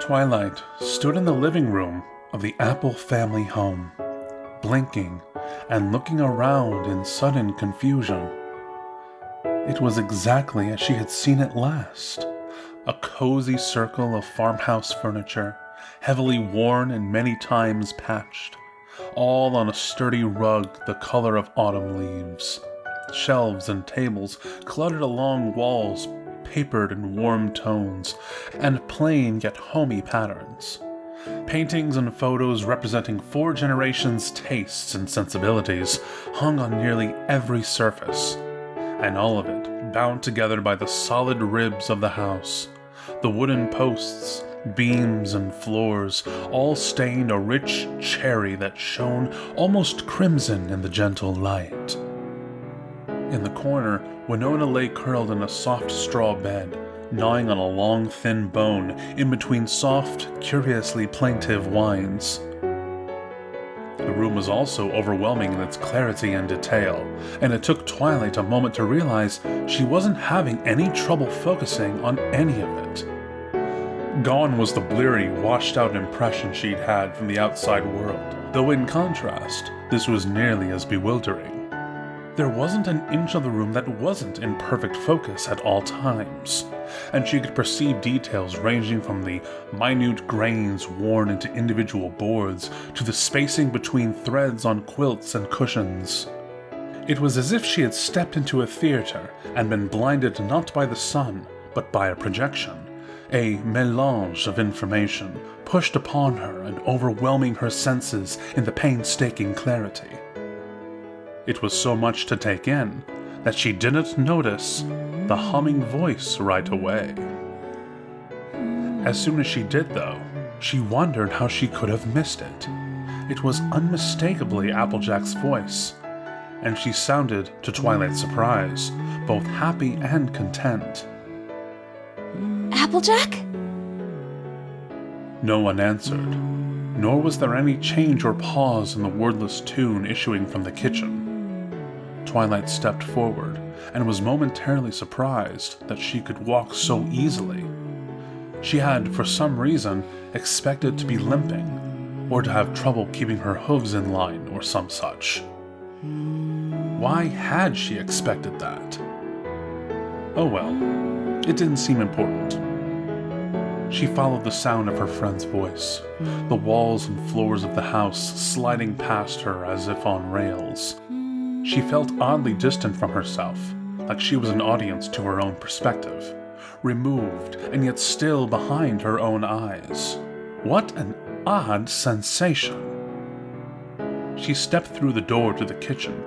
Twilight stood in the living room of the Apple family home, blinking and looking around in sudden confusion. It was exactly as she had seen it last. A cozy circle of farmhouse furniture, heavily worn and many times patched, all on a sturdy rug the color of autumn leaves. Shelves and tables cluttered along walls, papered in warm tones, and plain yet homey patterns. Paintings and photos representing 4 generations' tastes and sensibilities hung on nearly every surface, and all of it bound together by the solid ribs of the house. The wooden posts, beams, and floors all stained a rich cherry that shone almost crimson in the gentle light. In the corner, Winona lay curled in a soft straw bed, gnawing on a long, thin bone in between soft, curiously plaintive whines. The room was also overwhelming in its clarity and detail, and it took Twilight a moment to realize she wasn't having any trouble focusing on any of it. Gone was the bleary, washed-out impression she'd had from the outside world, though in contrast, this was nearly as bewildering. There wasn't an inch of the room that wasn't in perfect focus at all times, and she could perceive details ranging from the minute grains worn into individual boards to the spacing between threads on quilts and cushions. It was as if she had stepped into a theater and been blinded not by the sun, but by a projection, a mélange of information pushed upon her and overwhelming her senses in the painstaking clarity. It was so much to take in that she didn't notice the humming voice right away. As soon as she did, though, she wondered how she could have missed it. It was unmistakably Applejack's voice, and she sounded, to Twilight's surprise, both happy and content. Applejack? No one answered, nor was there any change or pause in the wordless tune issuing from the kitchen. Twilight stepped forward and was momentarily surprised that she could walk so easily. She had, for some reason, expected to be limping, or to have trouble keeping her hooves in line or some such. Why had she expected that? Oh well, it didn't seem important. She followed the sound of her friend's voice, the walls and floors of the house sliding past her as if on rails. She felt oddly distant from herself, like she was an audience to her own perspective, removed and yet still behind her own eyes. What an odd sensation! She stepped through the door to the kitchen.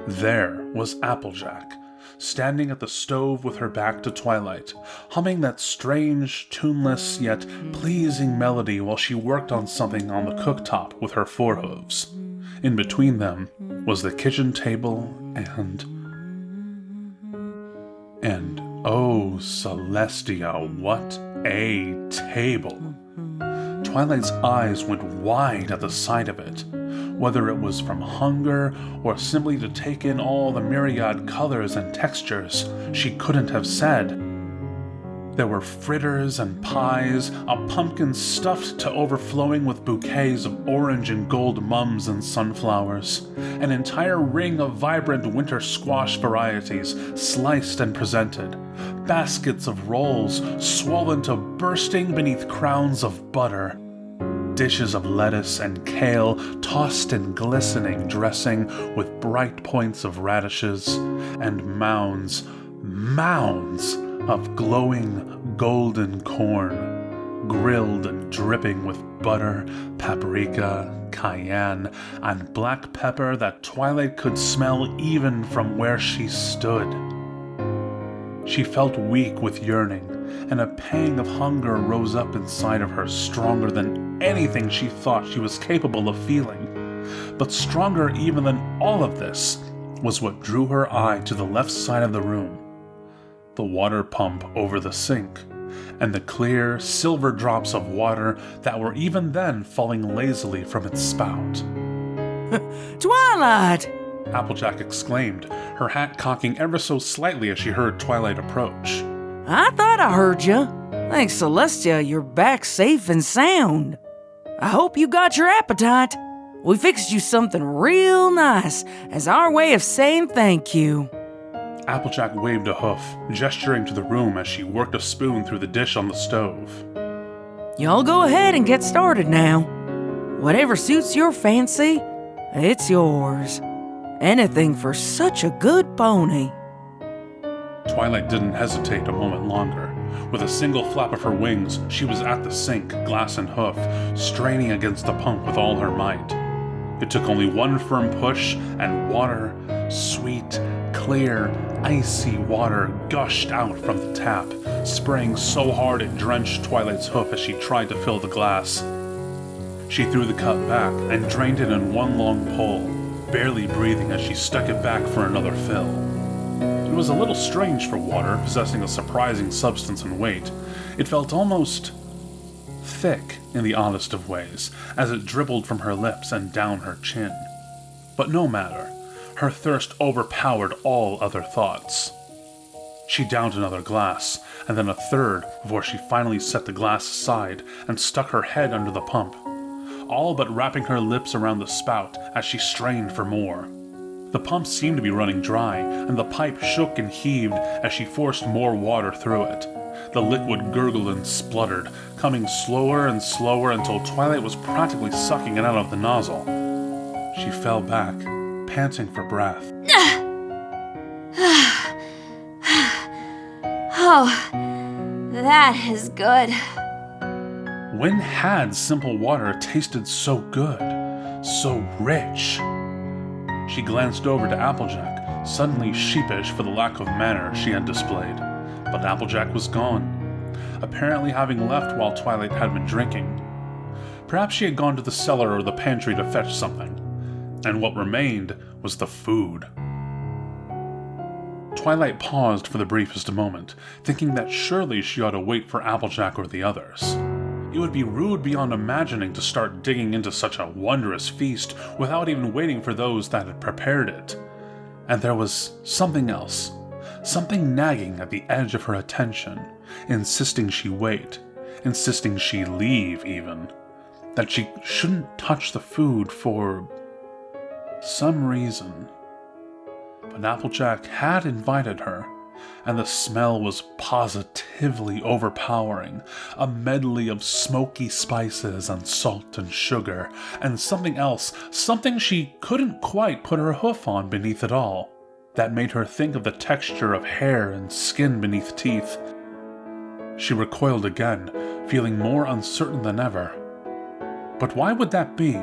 There was Applejack, standing at the stove with her back to Twilight, humming that strange, tuneless yet pleasing melody while she worked on something on the cooktop with her forehooves. In between them was the kitchen table and oh, Celestia, what a table! Twilight's eyes went wide at the sight of it. Whether it was from hunger or simply to take in all the myriad colors and textures, she couldn't have said. There were fritters and pies, a pumpkin stuffed to overflowing with bouquets of orange and gold mums and sunflowers, an entire ring of vibrant winter squash varieties sliced and presented, baskets of rolls swollen to bursting beneath crowns of butter, dishes of lettuce and kale tossed in glistening dressing with bright points of radishes, and mounds of glowing golden corn, grilled and dripping with butter, paprika, cayenne, and black pepper that Twilight could smell even from where she stood. She felt weak with yearning, and a pang of hunger rose up inside of her stronger than anything she thought she was capable of feeling. But stronger even than all of this was what drew her eye to the left side of the room. The water pump over the sink, and the clear, silver drops of water that were even then falling lazily from its spout. Twilight! Applejack exclaimed, her hat cocking ever so slightly as she heard Twilight approach. I thought I heard you. Thanks, Celestia, you're back safe and sound. I hope you got your appetite. We fixed you something real nice as our way of saying thank you. Applejack waved a hoof, gesturing to the room as she worked a spoon through the dish on the stove. Y'all go ahead and get started now. Whatever suits your fancy, it's yours. Anything for such a good pony. Twilight didn't hesitate a moment longer. With a single flap of her wings, she was at the sink, glass in hoof, straining against the pump with all her might. It took only one firm push, and water, sweet, clear, icy water gushed out from the tap, spraying so hard it drenched Twilight's hoof as she tried to fill the glass. She threw the cup back and drained it in one long pull, barely breathing as she stuck it back for another fill. It was a little strange for water, possessing a surprising substance and weight. It felt almost thick in the oddest of ways, as it dribbled from her lips and down her chin. But no matter, her thirst overpowered all other thoughts. She downed another glass, and then a third before she finally set the glass aside and stuck her head under the pump, all but wrapping her lips around the spout as she strained for more. The pump seemed to be running dry, and the pipe shook and heaved as she forced more water through it. The liquid gurgled and spluttered, coming slower and slower until Twilight was practically sucking it out of the nozzle. She fell back, panting for breath. Oh, that is good. When had simple water tasted so good, so rich? She glanced over to Applejack, suddenly sheepish for the lack of manner she had displayed. But Applejack was gone, apparently having left while Twilight had been drinking. Perhaps she had gone to the cellar or the pantry to fetch something, and what remained was the food. Twilight paused for the briefest moment, thinking that surely she ought to wait for Applejack or the others. It would be rude beyond imagining to start digging into such a wondrous feast without even waiting for those that had prepared it. And there was something else, something nagging at the edge of her attention, insisting she wait, insisting she leave even, that she shouldn't touch the food for some reason. But Applejack had invited her, and the smell was positively overpowering, a medley of smoky spices and salt and sugar, and something else, something she couldn't quite put her hoof on beneath it all, that made her think of the texture of hair and skin beneath teeth. She recoiled again, feeling more uncertain than ever. But why would that be?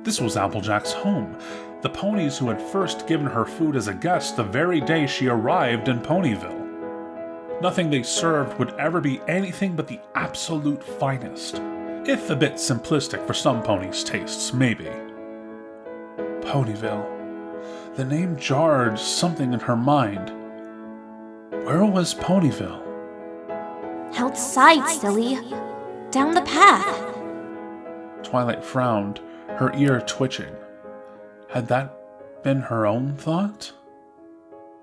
This was Applejack's home, the ponies who had first given her food as a guest the very day she arrived in Ponyville. Nothing they served would ever be anything but the absolute finest, if a bit simplistic for some ponies' tastes, maybe. Ponyville. The name jarred something in her mind. Where was Ponyville? Outside, silly. Down the path. Twilight frowned, her ear twitching. Had that been her own thought?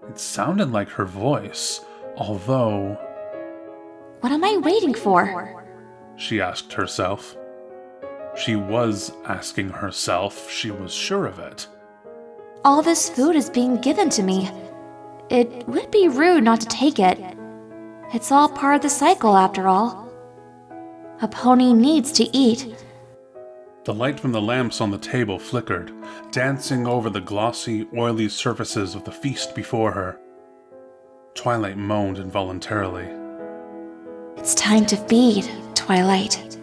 It sounded like her voice, although... What am I waiting for? She asked herself. She was asking herself, she was sure of it. All this food is being given to me. It would be rude not to take it. It's all part of the cycle, after all. A pony needs to eat. The light from the lamps on the table flickered, dancing over the glossy, oily surfaces of the feast before her. Twilight moaned involuntarily. It's time to feed, Twilight.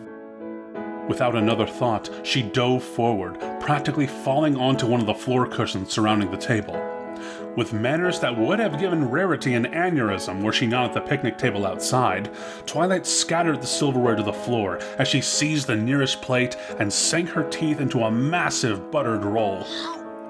Without another thought, she dove forward, practically falling onto one of the floor cushions surrounding the table. With manners that would have given Rarity an aneurysm were she not at the picnic table outside, Twilight scattered the silverware to the floor as she seized the nearest plate and sank her teeth into a massive buttered roll.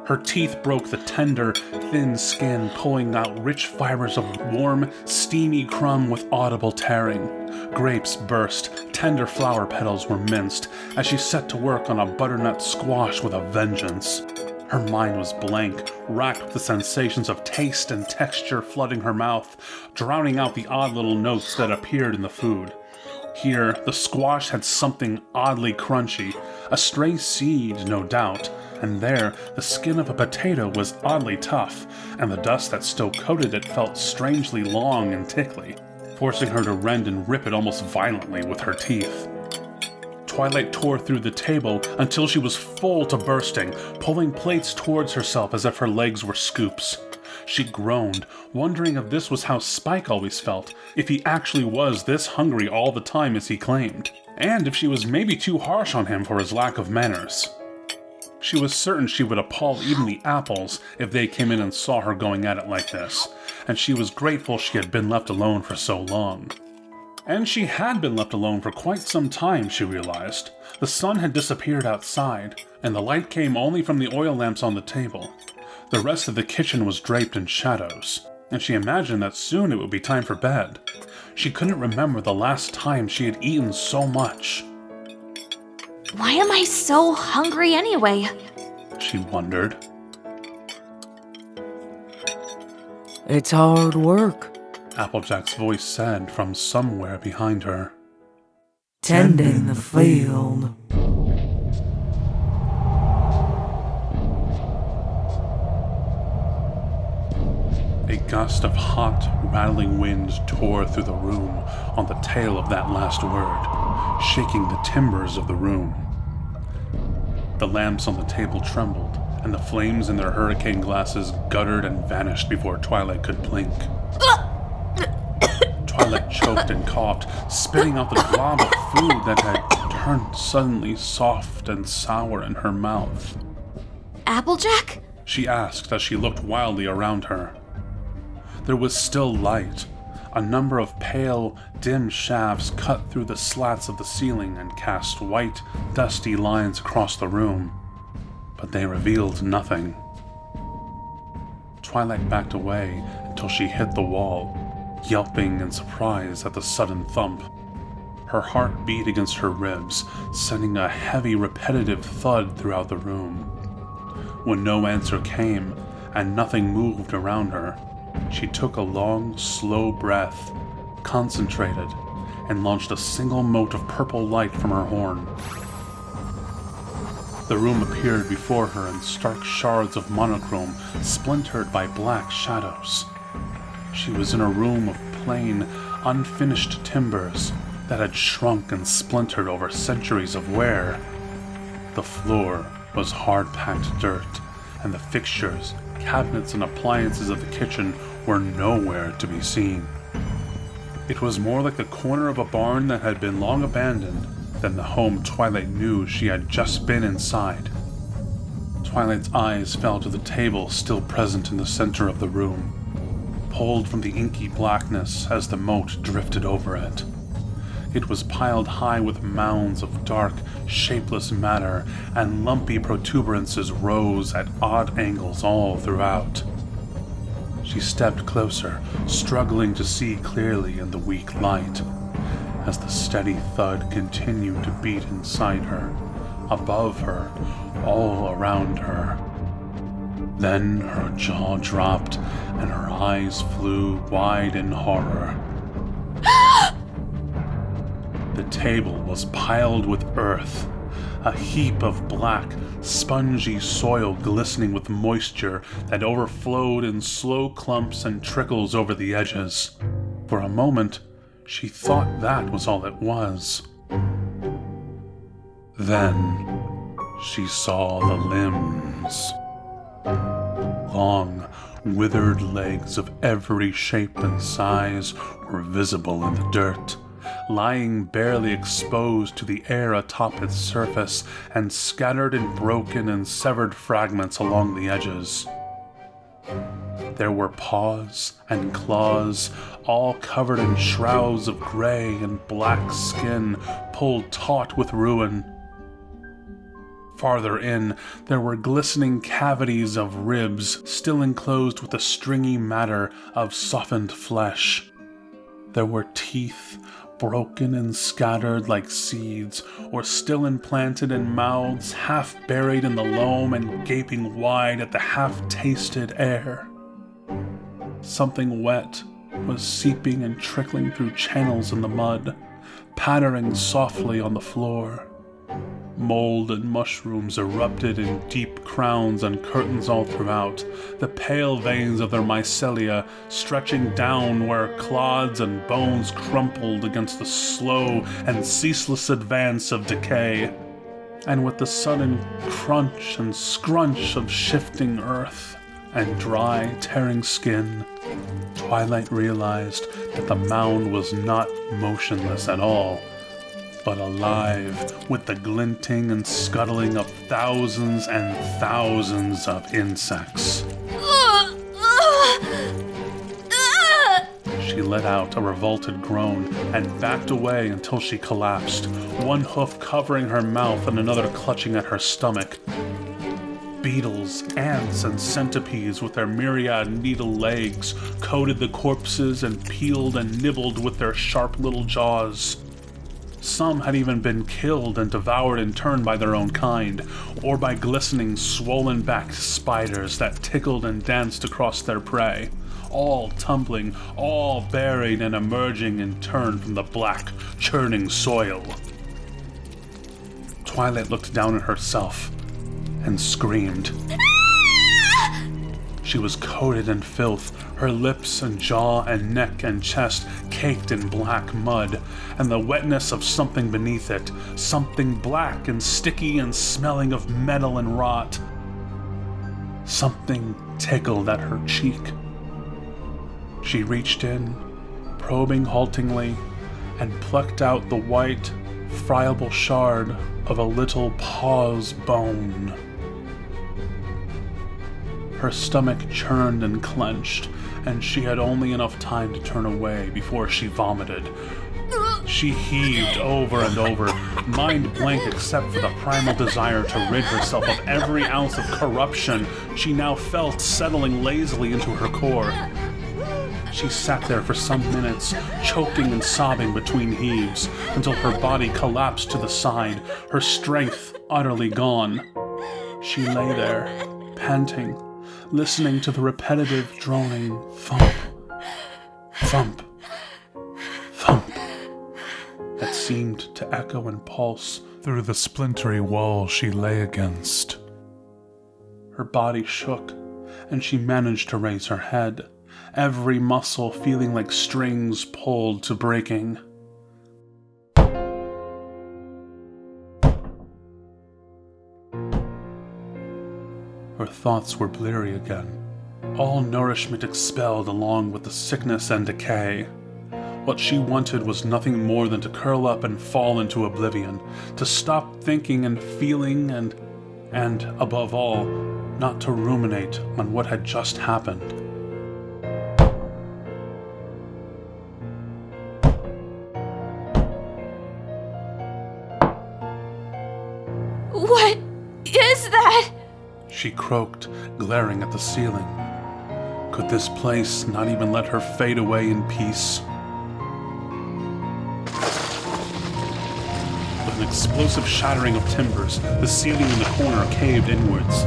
Her teeth broke the tender, thin skin, pulling out rich fibers of warm, steamy crumb with audible tearing. Grapes burst, tender flower petals were minced, as she set to work on a butternut squash with a vengeance. Her mind was blank, racked with the sensations of taste and texture flooding her mouth, drowning out the odd little notes that appeared in the food. Here, the squash had something oddly crunchy, a stray seed, no doubt, and there, the skin of a potato was oddly tough, and the dust that still coated it felt strangely long and tickly, forcing her to rend and rip it almost violently with her teeth. Twilight tore through the table until she was full to bursting, pulling plates towards herself as if her legs were scoops. She groaned, wondering if this was how Spike always felt, if he actually was this hungry all the time as he claimed, and if she was maybe too harsh on him for his lack of manners. She was certain she would appall even the apples if they came in and saw her going at it like this, and she was grateful she had been left alone for so long. And she had been left alone for quite some time, she realized. The sun had disappeared outside, and the light came only from the oil lamps on the table. The rest of the kitchen was draped in shadows, and she imagined that soon it would be time for bed. She couldn't remember the last time she had eaten so much. Why am I so hungry anyway? She wondered. It's hard work. Applejack's voice said from somewhere behind her. Tending the field. A gust of hot, rattling wind tore through the room on the tail of that last word, shaking the timbers of the room. The lamps on the table trembled, and the flames in their hurricane glasses guttered and vanished before Twilight could blink. Twilight choked and coughed, spitting out the glob of food that had turned suddenly soft and sour in her mouth. Applejack? She asked as she looked wildly around her. There was still light. A number of pale, dim shafts cut through the slats of the ceiling and cast white, dusty lines across the room, but they revealed nothing. Twilight backed away until she hit the wall, yelping in surprise at the sudden thump. Her heart beat against her ribs, sending a heavy, repetitive thud throughout the room. When no answer came, and nothing moved around her, she took a long, slow breath, concentrated, and launched a single mote of purple light from her horn. The room appeared before her in stark shards of monochrome, splintered by black shadows. She was in a room of plain, unfinished timbers that had shrunk and splintered over centuries of wear. The floor was hard-packed dirt, and the fixtures, cabinets, and appliances of the kitchen were nowhere to be seen. It was more like the corner of a barn that had been long abandoned than the home Twilight knew she had just been inside. Twilight's eyes fell to the table still present in the center of the room, pulled from the inky blackness as the moat drifted over it. It was piled high with mounds of dark, shapeless matter, and lumpy protuberances rose at odd angles all throughout. She stepped closer, struggling to see clearly in the weak light, as the steady thud continued to beat inside her, above her, all around her. Then her jaw dropped, and her eyes flew wide in horror. The table was piled with earth, a heap of black, spongy soil glistening with moisture that overflowed in slow clumps and trickles over the edges. For a moment, she thought that was all it was. Then, she saw the limbs. Long, withered legs of every shape and size were visible in the dirt, lying barely exposed to the air atop its surface and scattered in broken and severed fragments along the edges. There were paws and claws, all covered in shrouds of gray and black skin pulled taut with ruin. Farther in, there were glistening cavities of ribs still enclosed with a stringy matter of softened flesh. There were teeth, broken and scattered like seeds, or still implanted in mouths half buried in the loam and gaping wide at the half-tasted air. Something wet was seeping and trickling through channels in the mud, pattering softly on the floor. Mold and mushrooms erupted in deep crowns and curtains all throughout, the pale veins of their mycelia stretching down where clods and bones crumpled against the slow and ceaseless advance of decay. And with the sudden crunch and scrunch of shifting earth and dry, tearing skin, Twilight realized that the mound was not motionless at all, but alive with the glinting and scuttling of thousands and thousands of insects. She let out a revolted groan and backed away until she collapsed, one hoof covering her mouth and another clutching at her stomach. Beetles, ants, and centipedes with their myriad needle legs coated the corpses and peeled and nibbled with their sharp little jaws. Some had even been killed and devoured in turn by their own kind, or by glistening, swollen-backed spiders that tickled and danced across their prey, all tumbling, all buried and emerging in turn from the black, churning soil. Twilight looked down at herself and screamed. She was coated in filth, her lips and jaw and neck and chest caked in black mud, and the wetness of something beneath it, something black and sticky and smelling of metal and rot. Something tickled at her cheek. She reached in, probing haltingly, and plucked out the white, friable shard of a little paw's bone. Her stomach churned and clenched, and she had only enough time to turn away before she vomited. She heaved over and over, mind blank except for the primal desire to rid herself of every ounce of corruption she now felt settling lazily into her core. She sat there for some minutes, choking and sobbing between heaves, until her body collapsed to the side, her strength utterly gone. She lay there, panting, listening to the repetitive droning thump, thump, thump that seemed to echo and pulse through the splintery wall she lay against. Her body shook, and she managed to raise her head, every muscle feeling like strings pulled to breaking. Her thoughts were bleary again, all nourishment expelled along with the sickness and decay. What she wanted was nothing more than to curl up and fall into oblivion, to stop thinking and feeling and, above all, not to ruminate on what had just happened. What is that? She croaked, glaring at the ceiling. Could this place not even let her fade away in peace? With an explosive shattering of timbers, the ceiling in the corner caved inwards.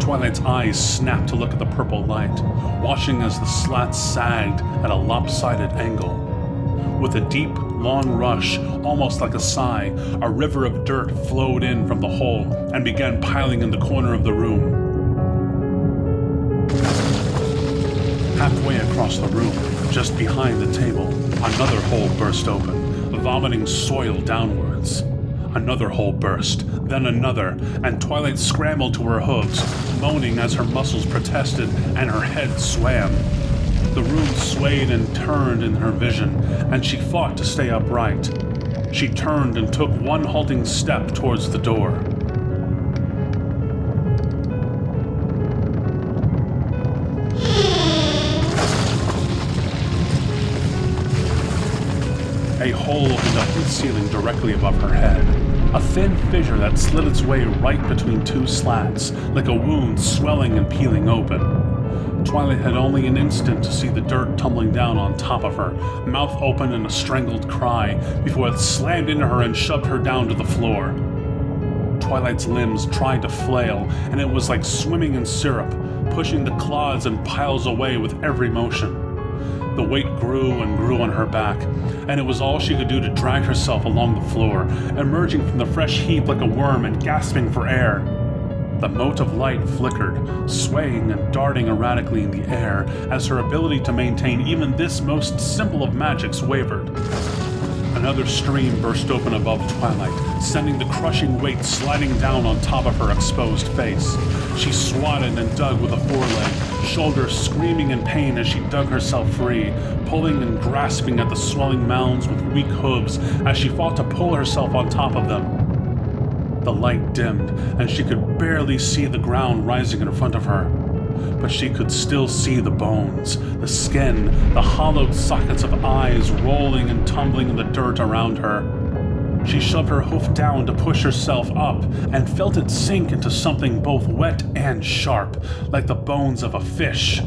Twilight's eyes snapped to look at the purple light, watching as the slats sagged at a lopsided angle. With a deep, long rush, almost like a sigh, a river of dirt flowed in from the hole and began piling in the corner of the room. Halfway across the room, just behind the table, another hole burst open, vomiting soil downwards. Another hole burst, then another, and Twilight scrambled to her hooves, moaning as her muscles protested and her head swam. The room swayed and turned in her vision, and she fought to stay upright. She turned and took one halting step towards the door. A hole opened up in the ceiling directly above her head. A thin fissure that slid its way right between two slats, like a wound swelling and peeling open. Twilight had only an instant to see the dirt tumbling down on top of her, mouth open in a strangled cry, before it slammed into her and shoved her down to the floor. Twilight's limbs tried to flail, and it was like swimming in syrup, pushing the clods and piles away with every motion. The weight grew and grew on her back, and it was all she could do to drag herself along the floor, emerging from the fresh heap like a worm and gasping for air. The mote of light flickered, swaying and darting erratically in the air as her ability to maintain even this most simple of magics wavered. Another stream burst open above Twilight, sending the crushing weight sliding down on top of her exposed face. She swatted and dug with a foreleg, shoulders screaming in pain as she dug herself free, pulling and grasping at the swelling mounds with weak hooves as she fought to pull herself on top of them. The light dimmed, and she could barely see the ground rising in front of her. But she could still see the bones, the skin, the hollowed sockets of eyes rolling and tumbling in the dirt around her. She shoved her hoof down to push herself up, and felt it sink into something both wet and sharp, like the bones of a fish.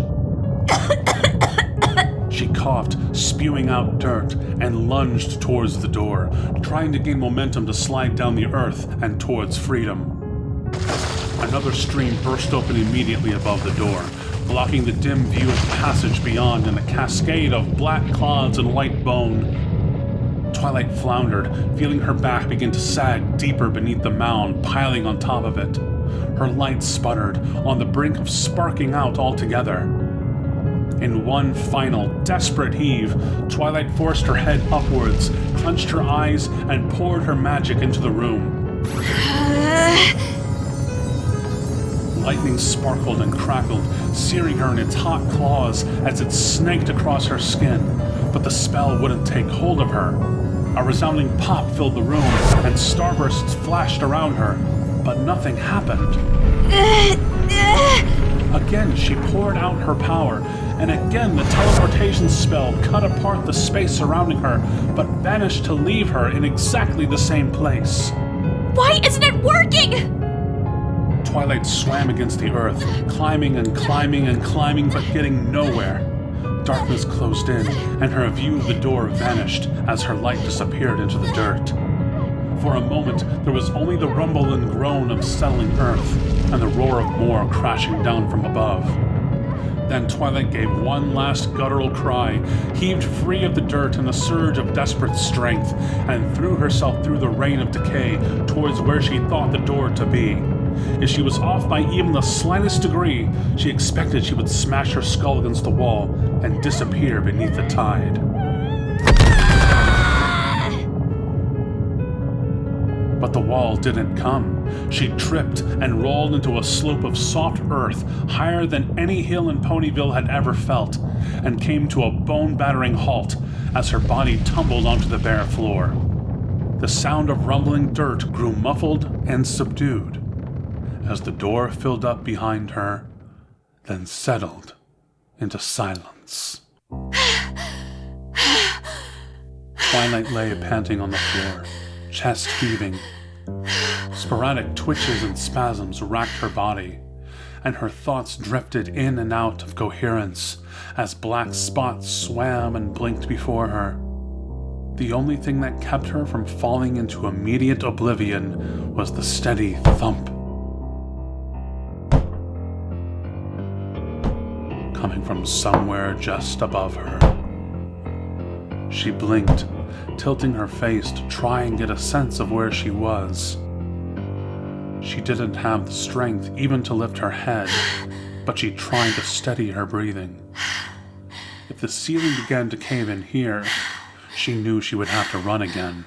She coughed, spewing out dirt, and lunged towards the door, trying to gain momentum to slide down the earth and towards freedom. Another stream burst open immediately above the door, blocking the dim view of the passage beyond in a cascade of black clods and white bone. Twilight floundered, feeling her back begin to sag deeper beneath the mound piling on top of it. Her light sputtered, on the brink of sparking out altogether. In one final, desperate heave, Twilight forced her head upwards, clenched her eyes, and poured her magic into the room. Lightning sparkled and crackled, searing her in its hot claws as it snaked across her skin, but the spell wouldn't take hold of her. A resounding pop filled the room, and starbursts flashed around her, but nothing happened. Again, she poured out her power, and again the teleportation spell cut apart the space surrounding her, but vanished to leave her in exactly the same place. Why isn't it working? Twilight swam against the earth, climbing and climbing and climbing, but getting nowhere. Darkness closed in, and her view of the door vanished as her light disappeared into the dirt. For a moment, there was only the rumble and groan of settling earth, and the roar of more crashing down from above. Then Twilight gave one last guttural cry, heaved free of the dirt in a surge of desperate strength, and threw herself through the rain of decay towards where she thought the door to be. If she was off by even the slightest degree, she expected she would smash her skull against the wall and disappear beneath the tide. But the wall didn't come. She tripped and rolled into a slope of soft earth higher than any hill in Ponyville had ever felt, and came to a bone-battering halt as her body tumbled onto the bare floor. The sound of rumbling dirt grew muffled and subdued as the door filled up behind her, then settled into silence. Twilight lay panting on the floor, chest heaving. Sporadic twitches and spasms racked her body, and her thoughts drifted in and out of coherence as black spots swam and blinked before her. The only thing that kept her from falling into immediate oblivion was the steady thump coming from somewhere just above her. She blinked, tilting her face to try and get a sense of where she was. She didn't have the strength even to lift her head, but she tried to steady her breathing. If the ceiling began to cave in here, she knew she would have to run again.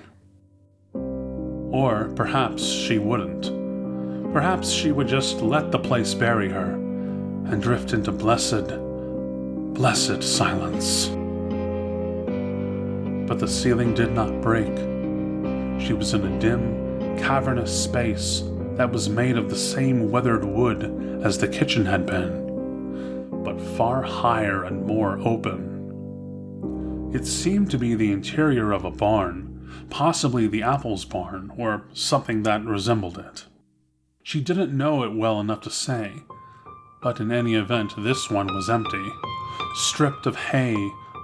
Or perhaps she wouldn't. Perhaps she would just let the place bury her and drift into blessed silence. But the ceiling did not break. She was in a dim, cavernous space that was made of the same weathered wood as the kitchen had been, but far higher and more open. It seemed to be the interior of a barn, possibly the Apple's barn, or something that resembled it. She didn't know it well enough to say, But in any event, this one was empty, stripped of hay,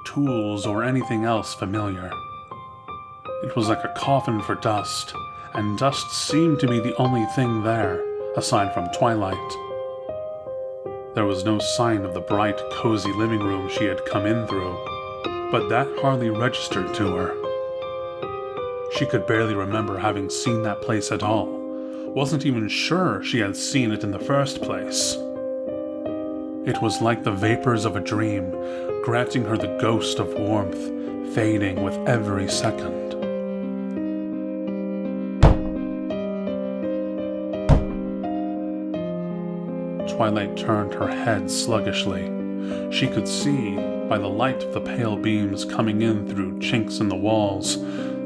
tools, or anything else familiar. It was like a coffin for dust, and dust seemed to be the only thing there, aside from Twilight. There was no sign of the bright, cozy living room she had come in through, but that hardly registered to her. She could barely remember having seen that place at all, wasn't even sure she had seen it in the first place. It was like the vapors of a dream, granting her the ghost of warmth, fading with every second. Twilight turned her head sluggishly. She could see, by the light of the pale beams coming in through chinks in the walls,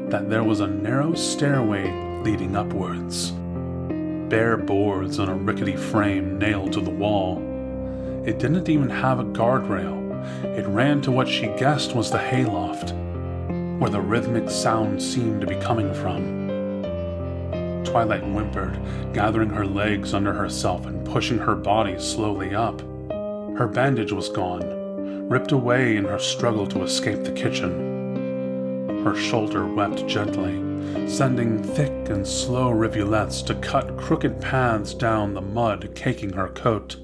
that there was a narrow stairway leading upwards. Bare boards on a rickety frame nailed to the wall. It didn't even have a guardrail. It ran to what she guessed was the hayloft, where the rhythmic sound seemed to be coming from. Twilight whimpered, gathering her legs under herself and pushing her body slowly up. Her bandage was gone, ripped away in her struggle to escape the kitchen. Her shoulder wept gently, sending thick and slow rivulets to cut crooked paths down the mud caking her coat.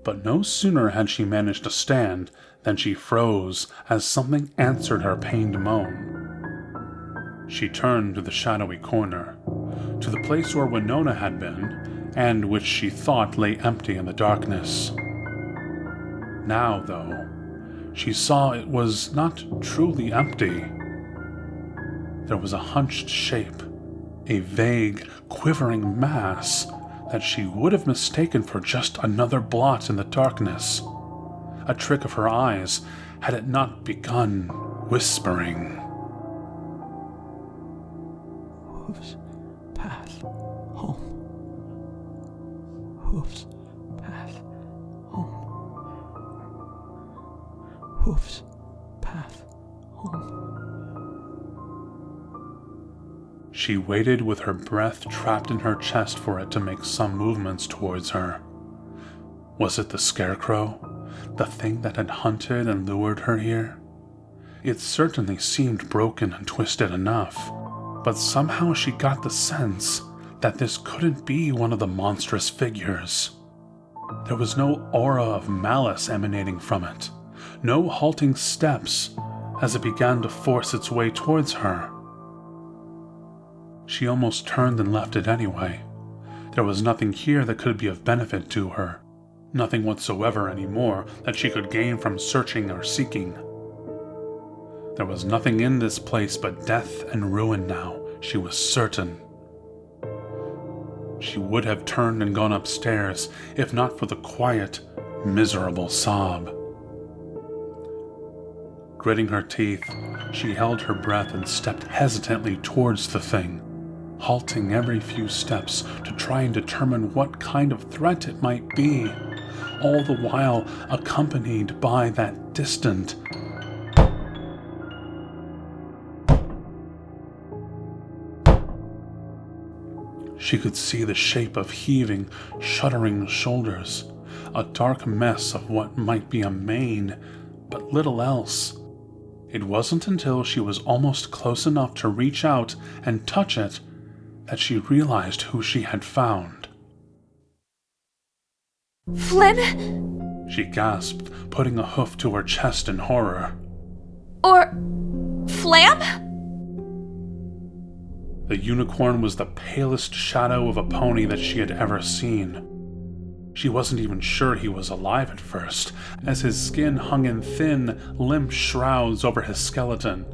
But no sooner had she managed to stand than she froze as something answered her pained moan. She turned to the shadowy corner, to the place where Winona had been, and which she thought lay empty in the darkness. Now, though, she saw it was not truly empty. There was a hunched shape, a vague, quivering mass that she would have mistaken for just another blot in the darkness. A trick of her eyes, had it not begun whispering. Hoof's path home. Hoof's path home. Hoof's path home. She waited with her breath trapped in her chest for it to make some movements towards her. Was it the scarecrow, the thing that had hunted and lured her here? It certainly seemed broken and twisted enough, but somehow she got the sense that this couldn't be one of the monstrous figures. There was no aura of malice emanating from it, no halting steps as it began to force its way towards her. She almost turned and left it anyway. There was nothing here that could be of benefit to her, nothing whatsoever anymore that she could gain from searching or seeking. There was nothing in this place but death and ruin now, she was certain. She would have turned and gone upstairs, if not for the quiet, miserable sob. Gritting her teeth, she held her breath and stepped hesitantly towards the thing, halting every few steps to try and determine what kind of threat it might be, all the while accompanied by that distant She could see the shape of heaving, shuddering shoulders, a dark mess of what might be a mane, but little else. It wasn't until she was almost close enough to reach out and touch it that she realized who she had found. Flynn? She gasped, putting a hoof to her chest in horror. Or Flam? The unicorn was the palest shadow of a pony that she had ever seen. She wasn't even sure he was alive at first, as his skin hung in thin, limp shrouds over his skeleton.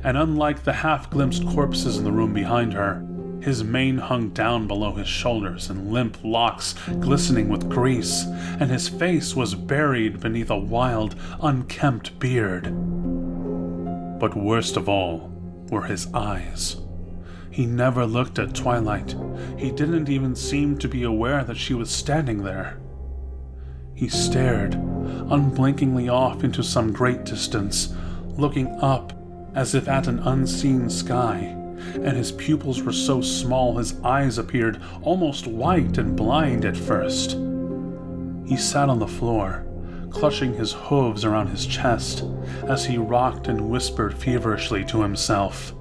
And unlike the half-glimpsed corpses in the room behind her, his mane hung down below his shoulders in limp locks glistening with grease, and his face was buried beneath a wild, unkempt beard. But worst of all were his eyes. He never looked at Twilight. He didn't even seem to be aware that she was standing there. He stared, unblinkingly off into some great distance, looking up as if at an unseen sky, and his pupils were so small his eyes appeared almost white and blind at first. He sat on the floor, clutching his hooves around his chest as he rocked and whispered feverishly to himself.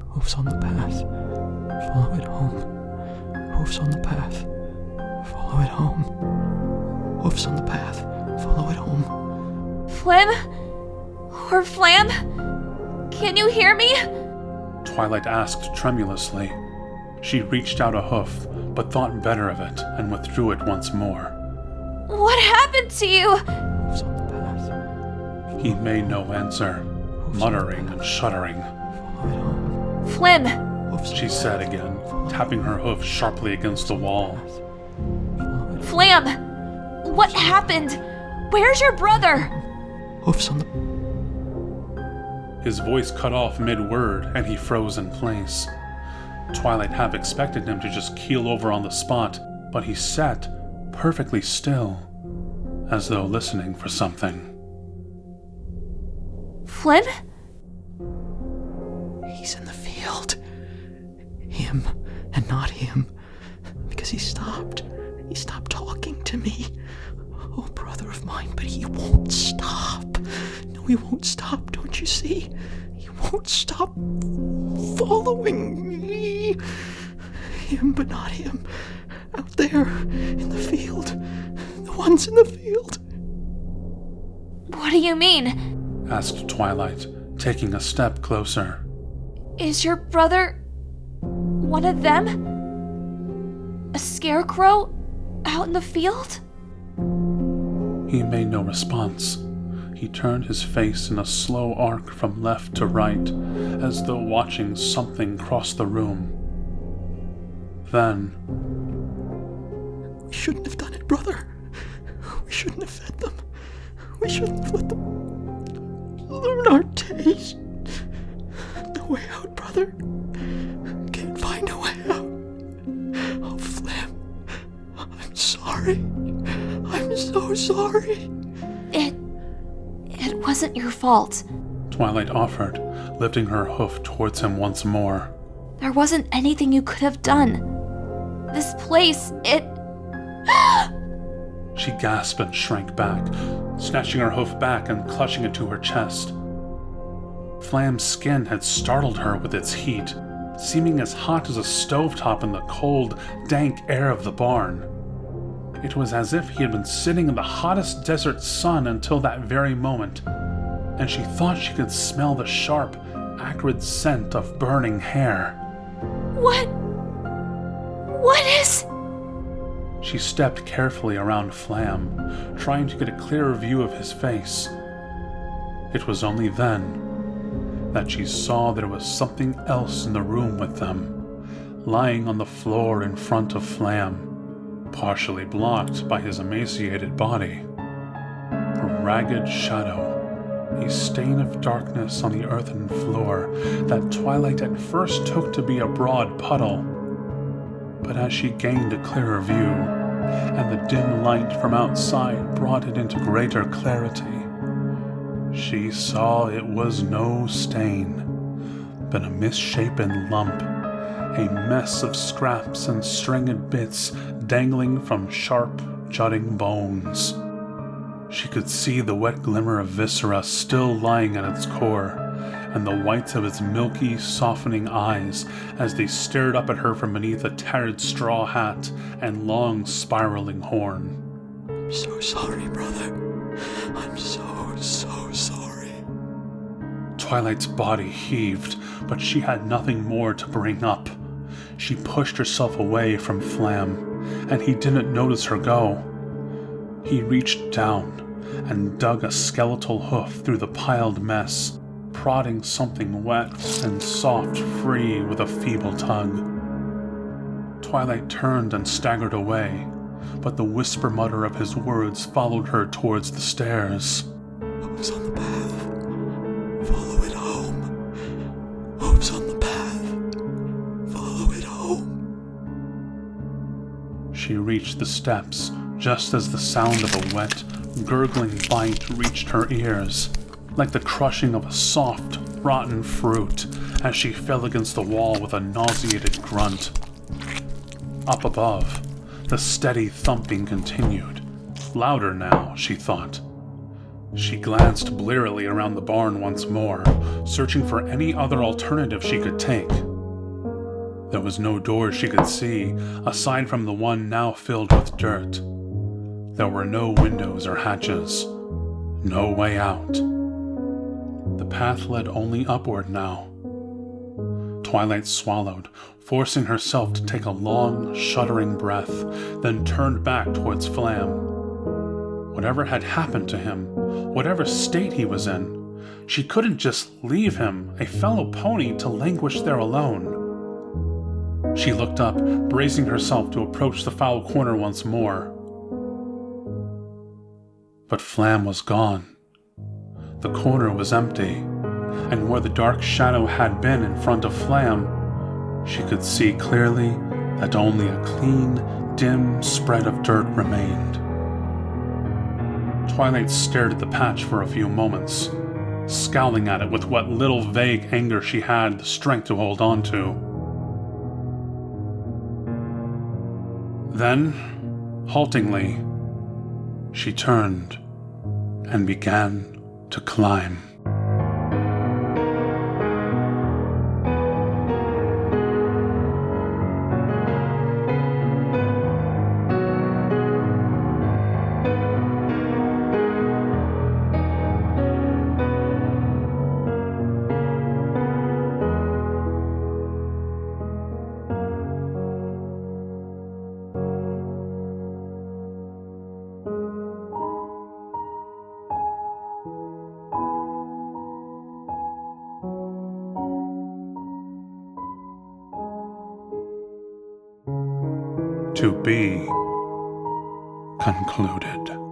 Hoofs on the path. Follow it home. Hoofs on the path. Follow it home. Hoofs on the path. Follow it home. Flam? Or Flam? Can you hear me? Twilight asked tremulously. She reached out a hoof, but thought better of it and withdrew it once more. What happened to you? Hoofs on the path. He made no answer, muttering and shuddering. Follow it home. Flam, Hoofs on She said again, tapping her hoof sharply against the wall. Follow it. Flam! What happened? Where's your brother? Hoofs on the. His voice cut off mid-word, and he froze in place. Twilight half expected him to just keel over on the spot, but he sat perfectly still, as though listening for something. Flam? He's in the field. Him and not him. Because he stopped. He stopped talking to me. Oh, brother of mine, but he won't stop. No, he won't stop, don't you see? He won't stop following me. Him, but not him. Out there, in the field. The ones in the field. What do you mean? Asked Twilight, taking a step closer. Is your brother one of them? A scarecrow out in the field? He made no response. He turned his face in a slow arc from left to right, as though watching something cross the room. Then, We shouldn't have done it, brother. We shouldn't have fed them. We shouldn't have let them learn our taste. No way out, brother. Can't find a way out. Oh, Flam. I'm sorry. I'm so sorry. It wasn't your fault. Twilight offered, lifting her hoof towards him once more. There wasn't anything you could have done. This place, She gasped and shrank back, snatching her hoof back and clutching it to her chest. Flam's skin had startled her with its heat, seeming as hot as a stovetop in the cold, dank air of the barn. It was as if he had been sitting in the hottest desert sun until that very moment, and she thought she could smell the sharp, acrid scent of burning hair. What is... She stepped carefully around Flam, trying to get a clearer view of his face. It was only then that she saw there was something else in the room with them, lying on the floor in front of Flam, partially blocked by his emaciated body. A ragged shadow, a stain of darkness on the earthen floor that Twilight at first took to be a broad puddle. But as she gained a clearer view, and the dim light from outside brought it into greater clarity, she saw it was no stain, but a misshapen lump, a mess of scraps and stringed bits dangling from sharp, jutting bones. She could see the wet glimmer of viscera still lying at its core, and the whites of its milky, softening eyes as they stared up at her from beneath a tattered straw hat and long, spiraling horn. I'm so sorry, brother. I'm so sorry. Twilight's body heaved, but she had nothing more to bring up. She pushed herself away from Flam, and he didn't notice her go. He reached down and dug a skeletal hoof through the piled mess, prodding something wet and soft free with a feeble tug. Twilight turned and staggered away, but the whisper mutter of his words followed her towards the stairs. Hooves on the path. Follow it home. Hooves on the path. Follow it home. She reached the steps just as the sound of a wet, gurgling bite reached her ears, like the crushing of a soft, rotten fruit, as she fell against the wall with a nauseated grunt. Up above, the steady thumping continued, laugh louder now, she thought. She glanced blearily around the barn once more, searching for any other alternative she could take. There was no door she could see, aside from the one now filled with dirt. There were no windows or hatches. No way out. The path led only upward now. Twilight swallowed, forcing herself to take a long, shuddering breath, then turned back towards Flam. Whatever had happened to him, whatever state he was in, she couldn't just leave him, a fellow pony, to languish there alone. She looked up, bracing herself to approach the foul corner once more. But Flam was gone. The corner was empty, and where the dark shadow had been in front of Flam, she could see clearly that only a clean, dim spread of dirt remained. Twilight stared at the patch for a few moments, scowling at it with what little vague anger she had the strength to hold on to. Then, haltingly, she turned and began to climb. To be concluded.